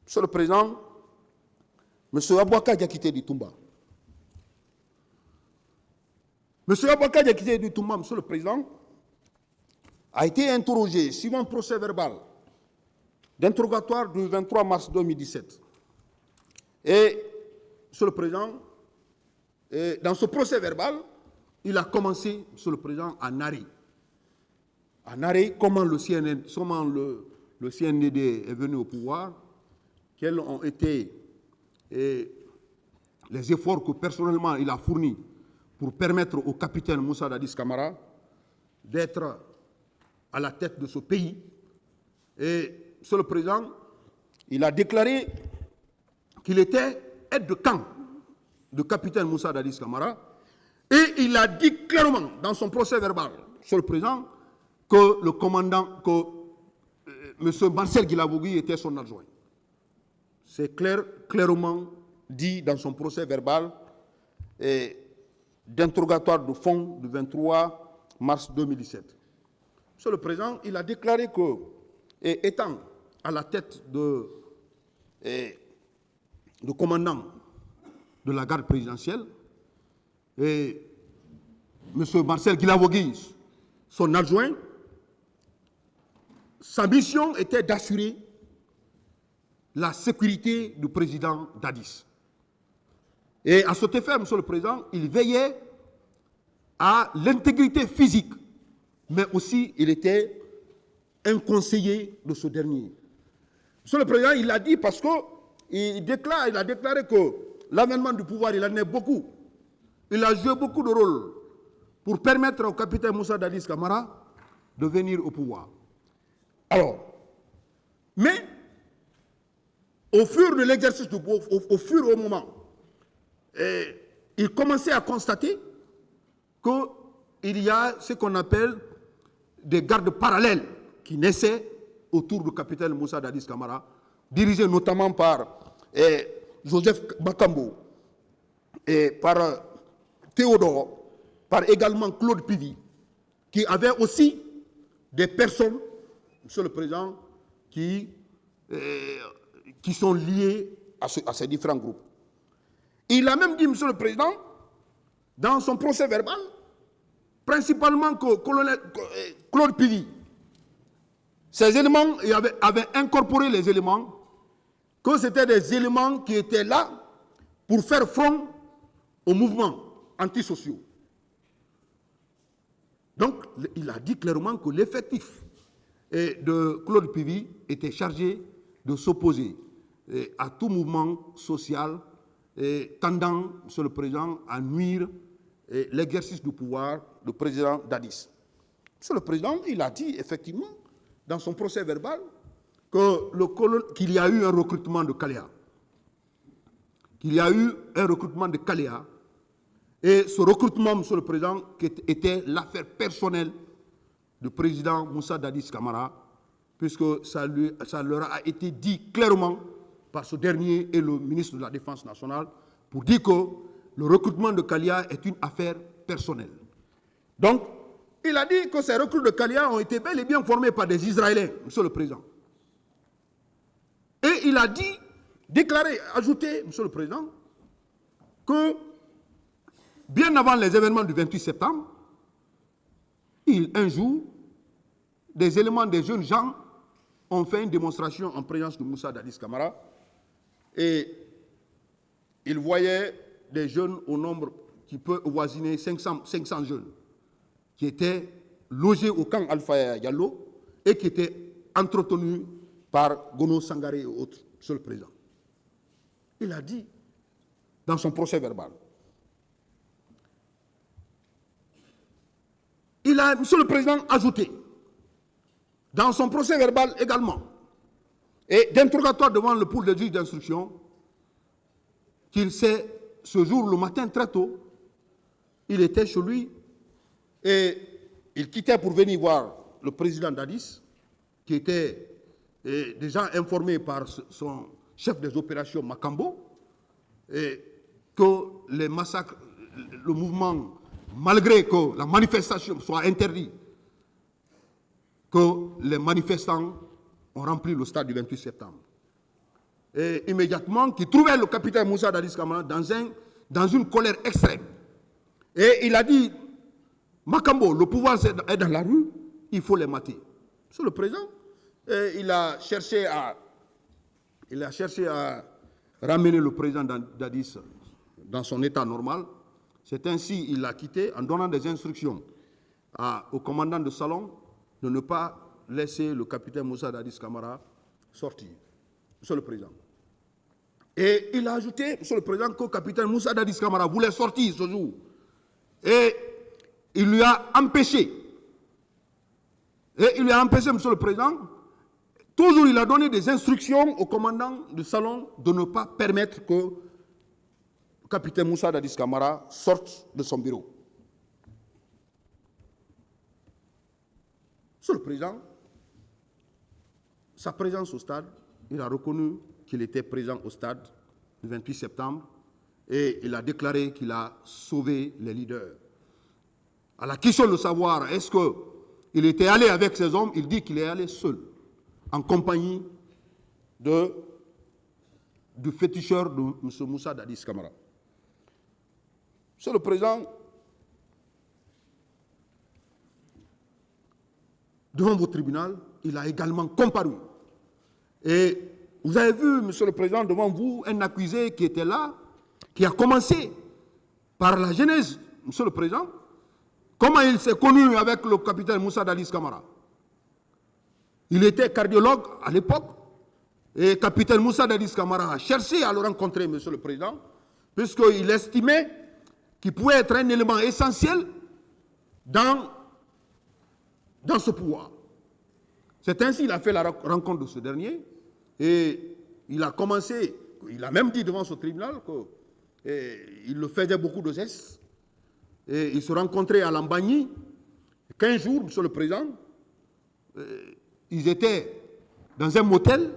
Monsieur le Président, M. Abouaka Diakité du Toumba. M. Abouaka Diakité du Toumba, Monsieur le Président, a été interrogé suivant un procès verbal d'interrogatoire du 23 mars 2017. Et, Monsieur le Président, dans ce procès verbal, il a commencé, Monsieur le Président, à narrer. À narrer comment le CNDD est venu au pouvoir, quels ont été les efforts que personnellement il a fournis pour permettre au capitaine Moussa Dadis Camara d'être à la tête de ce pays. Et, Monsieur le Président, il a déclaré qu'il était aide de camp du capitaine Moussa Dadis Camara. Et il a dit clairement dans son procès verbal, Monsieur le Président, que le commandant, que M. Marcel Guilavogui était son adjoint. C'est clairement dit dans son procès verbal d'interrogatoire de fond du 23 mars 2017. Monsieur le Président, il a déclaré que, étant à la tête de commandant de la garde présidentielle, et M. Marcel Guilavogui, son adjoint, sa mission était d'assurer la sécurité du président Dadis. Et à cet effet, Monsieur le Président, il veillait à l'intégrité physique, mais aussi il était un conseiller de ce dernier. Monsieur le Président, il l'a dit parce qu'il a déclaré que l'avènement du pouvoir, il en est beaucoup. Il a joué beaucoup de rôles pour permettre au capitaine Moussa Dadis Camara de venir au pouvoir. Alors, mais au fur de l'exercice du pouvoir, au fur et au moment, il commençait à constater qu'il y a ce qu'on appelle des gardes parallèles qui naissaient autour du capitaine Moussa Dadis Camara, dirigés notamment par Joseph Bakambo et par Théodore, par également Claude Pivy, qui avait aussi des personnes, Monsieur le Président, qui sont liées à ces différents groupes. Il a même dit, Monsieur le Président, dans son procès verbal, principalement que Claude Pivy, ces éléments, il avait incorporé les éléments, que c'était des éléments qui étaient là pour faire front aux mouvements antisociaux. Donc, il a dit clairement que l'effectif de Claude Pivy était chargé de s'opposer à tout mouvement social tendant, Monsieur le Président, à nuire l'exercice du pouvoir du président Dadis. Monsieur le Président, il a dit effectivement, dans son procès verbal, qu'il y a eu un recrutement de Kalea. Qu'il y a eu un recrutement de Kalea. Et ce recrutement, Monsieur le Président, était l'affaire personnelle du président Moussa Dadis Camara, puisque ça leur a été dit clairement par ce dernier et le ministre de la Défense nationale, pour dire que le recrutement de Kalea est une affaire personnelle. Donc, il a dit que ces recrues de Kalea ont été bel et bien formés par des Israéliens, Monsieur le Président. Et il a dit, déclaré, ajouté, Monsieur le Président, que bien avant les événements du 28 septembre, un jour, des éléments des jeunes gens ont fait une démonstration en présence de Moussa Dadis Camara et ils voyaient des jeunes au nombre qui peut avoisiner 500 jeunes qui étaient logés au camp Alpha Diallo et qui étaient entretenus par Gono Sangaré et autres, Monsieur le Président. Il a dit dans son procès verbal. Il a, Monsieur le Président, ajouté dans son procès verbal également et d'interrogatoire devant le pool de juge d'instruction qu'il sait, ce jour, le matin très tôt, il était chez lui et il quittait pour venir voir le président Dadis, qui était déjà informé par son chef des opérations Makambo, et que les massacres, le mouvement, malgré que la manifestation soit interdite, que les manifestants ont rempli le stade du 28 septembre. immédiatement, qui trouvait le capitaine Moussa Dadis Camara dans une colère extrême. Et il a dit, Makambo, le pouvoir est dans la rue, il faut les mater. Monsieur le Président, il a cherché à ramener le président Dadis dans son état normal. C'est ainsi qu'il l'a quitté en donnant des instructions au commandant de salon de ne pas laisser le capitaine Moussa Dadis Camara sortir. Monsieur le Président. Et il a ajouté, Monsieur le Président, que le capitaine Moussa Dadis Camara voulait sortir ce jour. Et il lui a empêché. Monsieur le Président. Toujours, il a donné des instructions au commandant du salon de ne pas permettre que le capitaine Moussa Dadis Camara sorte de son bureau. Monsieur le Président, sa présence au stade, il a reconnu qu'il était présent au stade le 28 septembre et il a déclaré qu'il a sauvé les leaders. À la question de savoir est-ce qu'il était allé avec ses hommes, il dit qu'il est allé seul, en compagnie du féticheur de M. Moussa Dadis Camara. Monsieur le Président, devant votre tribunal, il a également comparu. Et vous avez vu, Monsieur le Président, devant vous, un accusé qui était là, qui a commencé par la genèse, Monsieur le Président, comment il s'est connu avec le capitaine Moussa Dadis Camara. Il était cardiologue à l'époque, et le capitaine Moussa Dadis Camara a cherché à le rencontrer, Monsieur le Président, puisqu'il estimait qu'il pouvait être un élément essentiel dans ce pouvoir. C'est ainsi qu'il a fait la rencontre de ce dernier, et il a commencé, il a même dit devant ce tribunal qu'il le faisait beaucoup de gestes, et ils se rencontraient à Lambagny, 15 jours, Monsieur le Président. Ils étaient dans un motel,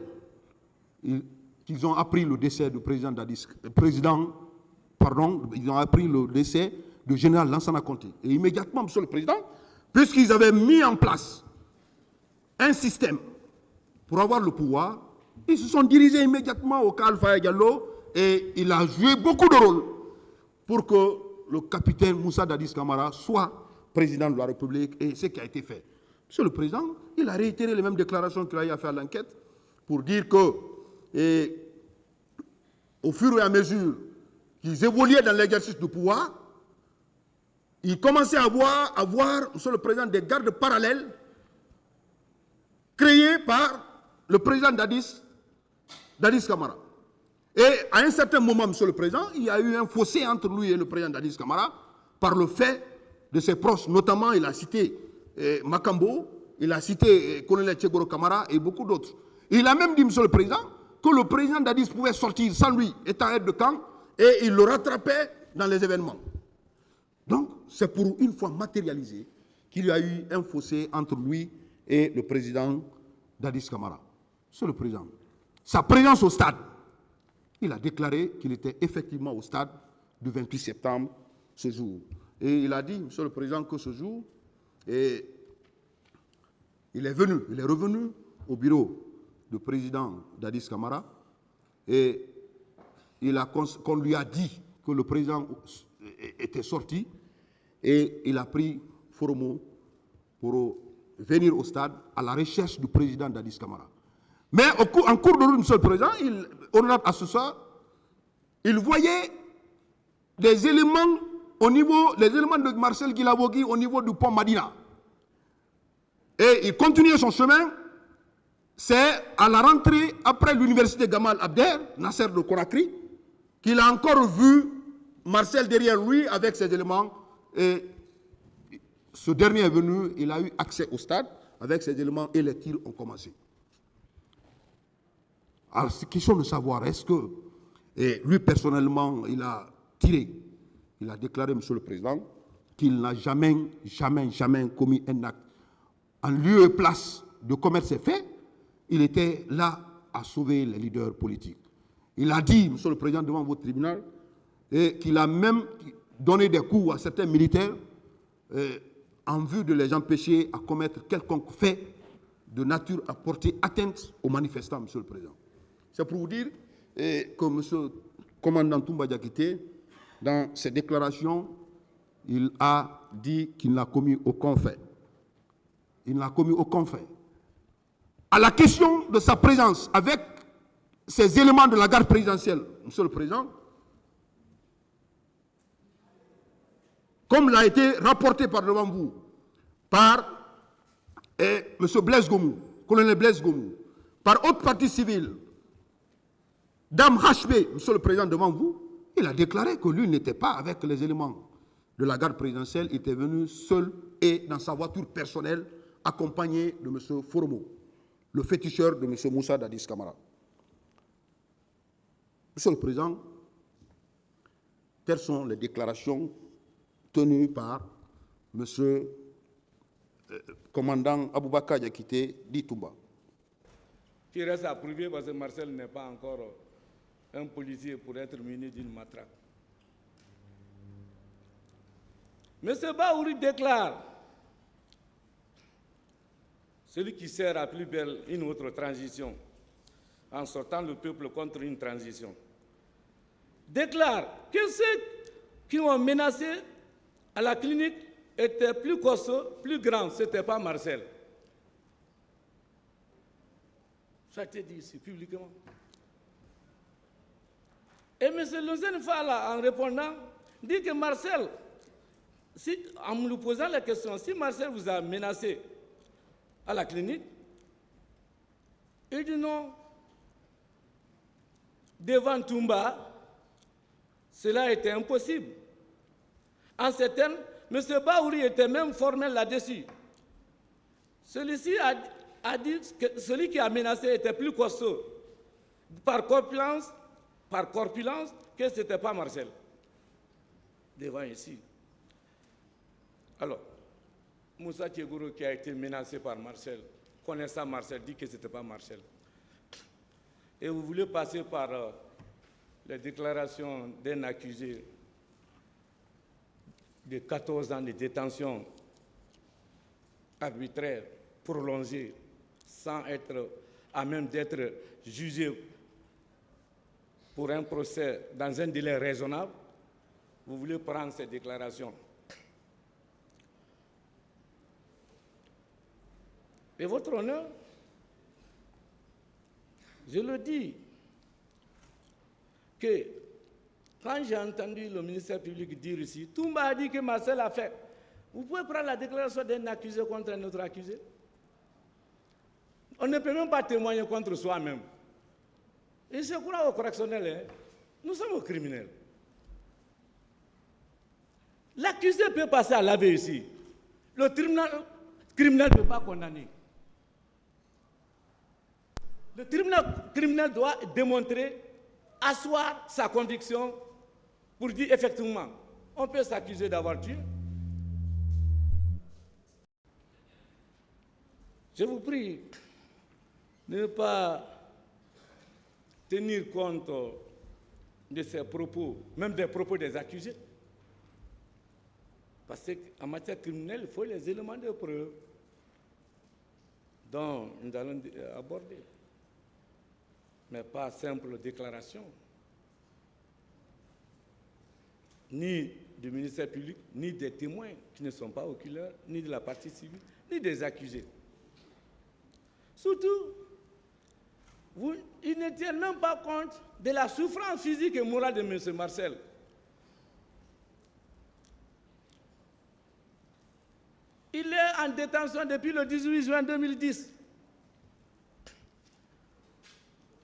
ils ont appris le décès du président Dadis, ils ont appris le décès du général Lansana Conté. Et immédiatement, Monsieur le Président, puisqu'ils avaient mis en place un système pour avoir le pouvoir, ils se sont dirigés immédiatement au cas Alpha Diallo et il a joué beaucoup de rôles pour que le capitaine Moussa Dadis Camara soit président de la République et ce qui a été fait. Monsieur le Président, il a réitéré les mêmes déclarations qu'il a eu à faire à l'enquête pour dire que, au fur et à mesure qu'ils évoluaient dans l'exercice du pouvoir, ils commençaient à avoir, Monsieur le Président, des gardes parallèles créés par le président Dadis Camara. Et à un certain moment, Monsieur le Président, il y a eu un fossé entre lui et le président Dadis Camara par le fait de ses proches. Notamment, il a cité Makambo, il a cité colonel Tchegoro Camara et beaucoup d'autres. Il a même dit, Monsieur le Président, que le président Dadis pouvait sortir sans lui, étant aide de camp, et il le rattrapait dans les événements. Donc, c'est pour une fois matérialisé qu'il y a eu un fossé entre lui et le président Dadis Camara. Monsieur le Président, sa présence au stade, il a déclaré qu'il était effectivement au stade du 28 septembre, ce jour. Et il a dit, Monsieur le Président, que ce jour, il est revenu au bureau du président Dadis Camara et qu'on lui a dit que le président était sorti et il a pris Foromo pour venir au stade à la recherche du président Dadis Camara. Mais en cours de route, Monsieur le Président, honorable assesseur, il voyait des éléments de Marcel Guilabogui au niveau du pont Madina. Et il continuait son chemin. C'est à la rentrée, après l'université Gamal Abder, Nasser de Conakry, qu'il a encore vu Marcel derrière lui avec ses éléments. Et ce dernier est venu, il a eu accès au stade avec ses éléments et les tirs ont commencé. Alors, c'est question de savoir, est-ce que lui personnellement, il a tiré. Il a déclaré, Monsieur le Président, qu'il n'a jamais commis un acte. En lieu et place de commettre ces faits, il était là à sauver les leaders politiques. Il a dit, Monsieur le Président, devant votre tribunal, qu'il a même donné des coups à certains militaires en vue de les empêcher à commettre quelconque fait de nature à porter atteinte aux manifestants, Monsieur le Président. C'est pour vous dire et que M. commandant Toumba Diakité, dans ses déclarations, il a dit qu'il n'a commis aucun fait. Il n'a commis aucun fait. À la question de sa présence avec ces éléments de la garde présidentielle, Monsieur le Président, comme l'a été rapporté par devant vous, par M. Blaise Gomou, colonel Blaise Gomou, par haute partie civile, Dame HB, Monsieur le Président, devant vous, il a déclaré que lui n'était pas avec les éléments de la garde présidentielle, il était venu seul et dans sa voiture personnelle, accompagné de M. Foromo, le féticheur de M. Moussa Dadis Camara. Monsieur le Président, telles sont les déclarations tenues par M. commandant Aboubakar Diakité dit Toumba. Qui reste à prouver parce que Marcel n'est pas encore un policier pour être muni d'une matraque. M. Baouri déclare, celui qui sert à plus belle une autre transition, en sortant le peuple contre une transition, déclare que ceux qui ont menacé à la clinique étaient plus costauds, plus grands, ce n'était pas Marcel. Ça a été dit ici, publiquement. Et M. Lozen Fala, en répondant, dit que Marcel, en me posant la question, si Marcel vous a menacé à la clinique, il dit non. Devant Toumba, cela était impossible. En ces termes, M. Baouri était même formel là-dessus. Celui-ci a dit que celui qui a menacé était plus costaud par corpulence que ce n'était pas Marcel. Devant ici. Alors, Moussa Tchegouro qui a été menacé par Marcel, connaissant Marcel, dit que ce n'était pas Marcel. Et vous voulez passer par les déclarations d'un accusé de 14 ans de détention arbitraire, prolongée, sans être à même d'être jugé pour un procès dans un délai raisonnable. Vous voulez prendre ces déclarations. Et votre honneur, je le dis, que quand j'ai entendu le ministère public dire ici, Toumba a dit que Marcel a fait. Vous pouvez prendre la déclaration d'un accusé contre un autre accusé? On ne peut même pas témoigner contre soi-même. Et c'est quoi au correctionnel? Nous sommes aux criminels. L'accusé peut passer à laver ici. Le tribunal criminel ne peut pas condamner. Le tribunal criminel doit démontrer, asseoir sa conviction pour dire effectivement, on peut s'accuser d'avoir tué. Je vous prie de ne pas tenir compte de ces propos, même des propos des accusés. Parce qu'en matière criminelle, il faut les éléments de preuve dont nous allons aborder. Mais pas simple déclaration, ni du ministère public, ni des témoins qui ne sont pas oculaires, ni de la partie civile, ni des accusés. Surtout, ils ne tiennent même pas compte de la souffrance physique et morale de M. Marcel. Il est en détention depuis le 18 juin 2010.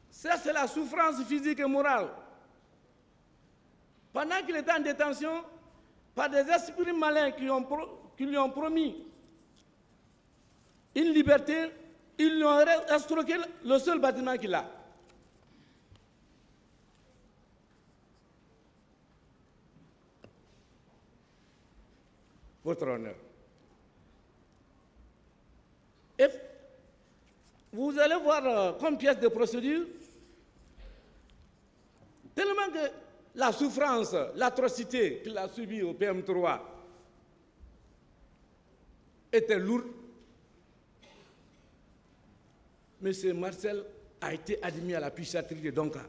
Ça, c'est la souffrance physique et morale. Pendant qu'il était en détention, par des esprits malins qui lui ont promis une liberté, ils lui ont escroqué le seul bâtiment qu'il a. Votre honneur. Et vous allez voir comme pièce de procédure, tellement que la souffrance, l'atrocité qu'il a subie au PM3 était lourde, M. Marcel a été admis à la psychiatrie de Donka.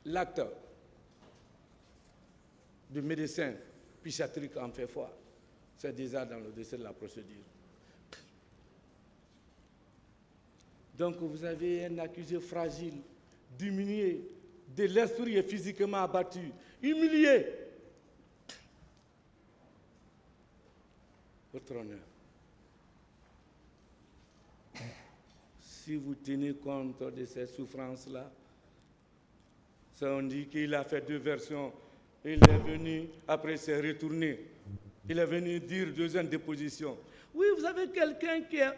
l'acte du médecin psychiatrique en fait foi. C'est déjà dans le dossier de la procédure. Donc vous avez un accusé fragile, diminué, de l'esprit et physiquement abattu, humilié. Votre honneur, si vous tenez compte de ces souffrances-là, ça on dit qu'il a fait 2 versions. Il est venu, après s'est retourné. Il est venu dire 2e déposition. Oui, vous avez quelqu'un qui est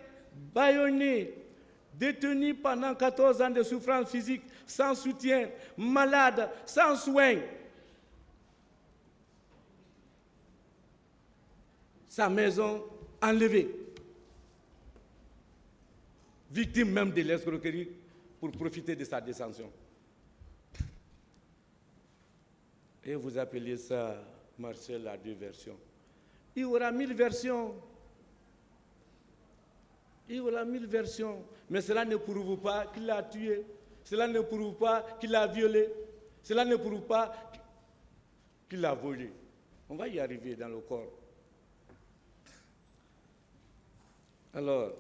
bâillonné, détenu pendant 14 ans de souffrance physique, sans soutien, malade, sans soins. Sa maison enlevée. Victime même de l'escroquerie pour profiter de sa descension. Et vous appelez ça, Marcel, à 2 versions. Il y aura 1000 versions. Il y aura 1000 versions. Mais cela ne prouve pas qu'il l'a tué. Cela ne prouve pas qu'il l'a violé. Cela ne prouve pas qu'il l'a volé. On va y arriver dans le corps. Alors,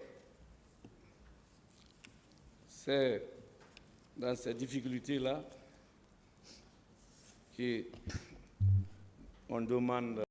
c'est dans ces difficultés-là qu'on demande